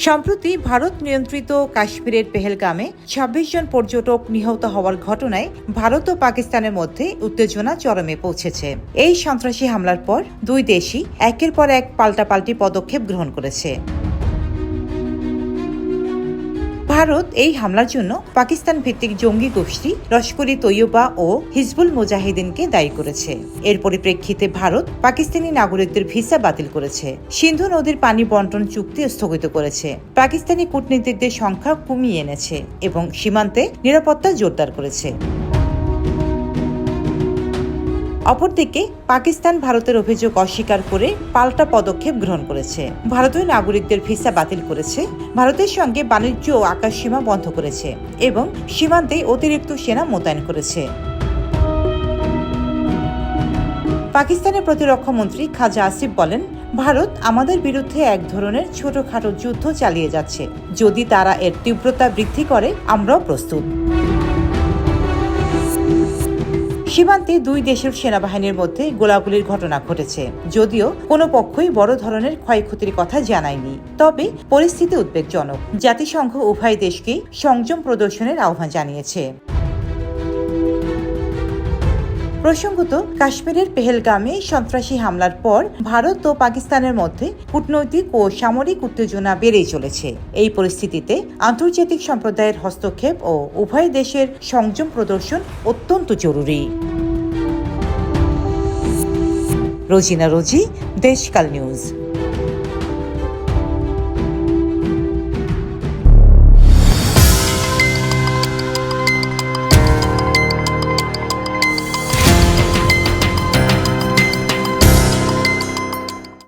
সম্প্রতি ভারত নিয়ন্ত্রিত কাশ্মীরের পেহেলগামে ২৬ জন পর্যটক নিহত হওয়ার ঘটনায় ভারত ও পাকিস্তানের মধ্যে উত্তেজনা চরমে পৌঁছেছে। এই সন্ত্রাসী হামলার পর দুই দেশই একের পর এক পাল্টাপাল্টি পদক্ষেপ গ্রহণ করেছে। ভারত এই হামলার জন্য পাকিস্তান ভিত্তিক জঙ্গি গোষ্ঠী লস্কর-ই তৈয়বা ও হিজবুল মুজাহিদিনকে দায়ী করেছে। এর পরিপ্রেক্ষিতে ভারত পাকিস্তানি নাগরিকদের ভিসা বাতিল করেছে, সিন্ধু নদীর পানি বন্টন চুক্তি স্থগিত করেছে, পাকিস্তানি কূটনীতিকদের সংখ্যা কমিয়ে এনেছে এবং সীমান্তে নিরাপত্তা জোরদার করেছে। অপরদিকে পাকিস্তান ভারতের অভিযোগ অস্বীকার করে পাল্টা পদক্ষেপ গ্রহণ করেছে। ভারতীয় নাগরিকদের ভিসা বাতিল করেছে, ভারতের সঙ্গে বাণিজ্য ও আকাশসীমা বন্ধ করেছে এবং সীমান্তে অতিরিক্ত সেনা মোতায়েন করেছে। পাকিস্তানের প্রতিরক্ষা মন্ত্রী খাজা আসিফ বলেন, ভারত আমাদের বিরুদ্ধে এক ধরনের ছোটখাটো যুদ্ধ চালিয়ে যাচ্ছে। যদি তারা এর তীব্রতা বৃদ্ধি করে, আমরাও প্রস্তুত। সীমান্তে দুই দেশের সেনাবাহিনীর মধ্যে গোলাগুলির ঘটনা ঘটেছে, যদিও কোনো পক্ষই বড় ধরনের ক্ষয়ক্ষতির কথা জানায়নি। তবে পরিস্থিতি উদ্বেগজনক। জাতিসংঘ উভয় দেশকেই সংযম প্রদর্শনের আহ্বান জানিয়েছে। প্রসঙ্গত, কাশ্মীরের পেহেলগামে সন্ত্রাসী হামলার পর ভারত ও পাকিস্তানের মধ্যে কূটনৈতিক ও সামরিক উত্তেজনা বেড়েই চলেছে। এই পরিস্থিতিতে আন্তর্জাতিক সম্প্রদায়ের হস্তক্ষেপ ও উভয় দেশের সংযম প্রদর্শন অত্যন্ত জরুরি। রোজিনা রোজি, দেশকাল নিউজ।